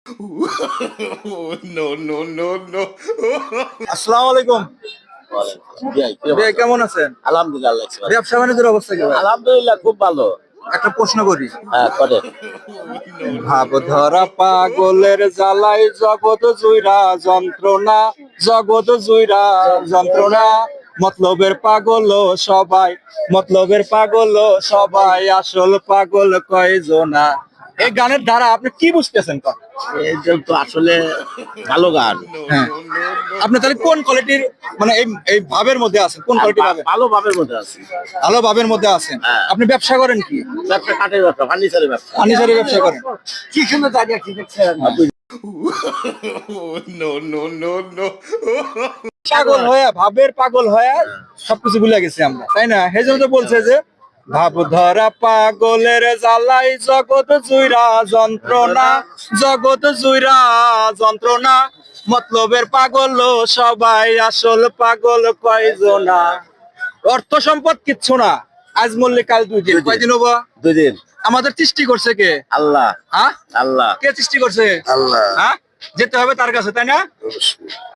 No, no, no, no. আসসালামু আলাইকুম। ভাই কেমন আছেন? আলহামদুলিল্লাহ। ব্যবসা বাণিজ্যের অবস্থা কি ভাই? আলহামদুলিল্লাহ খুব ভালো। একটা প্রশ্ন করি। হ্যাঁ করে। ভাব ধরা পাগলের জ্বালাই জগৎ জুইরা যন্ত্রণা, জগৎ জুইরা যন্ত্রণা। মতলবের পাগল সবাই, মতলবের পাগল সবাই, আসল পাগল কয়জনা। এই গানের দ্বারা আপনি কি বুঝতেছেন? এটা তো আসলে ভালো গান। হ্যাঁ, আপনি তাহলে কোন কোয়ালিটির মানে এই ভাবের মধ্যে আছেন? কোন কোয়ালিটি ভাবে? ভালো ভাবের মধ্যে আছে। ভালো ভাবের মধ্যে আছেন। হ্যাঁ। আপনি ব্যবসা করেন কি? ব্যবসা কাঠের ব্যবসা, ফার্নিচারের ব্যবসা। ফার্নিচারের ব্যবসা করেন। কি সুন্দর দাঁড়িয়ে কি দেখছেন? No, no, no, no. পাগল হয়ে, ভাবের পাগল হয়ে সবকিছু ভুলে গেছি আমরা, তাই না? সেই জন্য তো বলছে যে ভাব ধরা পাগলের জ্বালাই জগৎ জুইরা যন্ত্রণা, জগৎ জুইরা যন্ত্রণা। মতলবের পাগল সবাই, আসল পাগল কয়জনা। অর্থ সম্পদ কিচ্ছু না, আজ মরলে কাল দুই দিন। কয়দিন হবো? 2 দিন। আমাদের সৃষ্টি করছে কে? আল্লাহ। হ্যাঁ, আল্লাহ। কে সৃষ্টি করছে? আল্লাহ। হ্যাঁ, যেতে হবে তার কাছে, তাই না?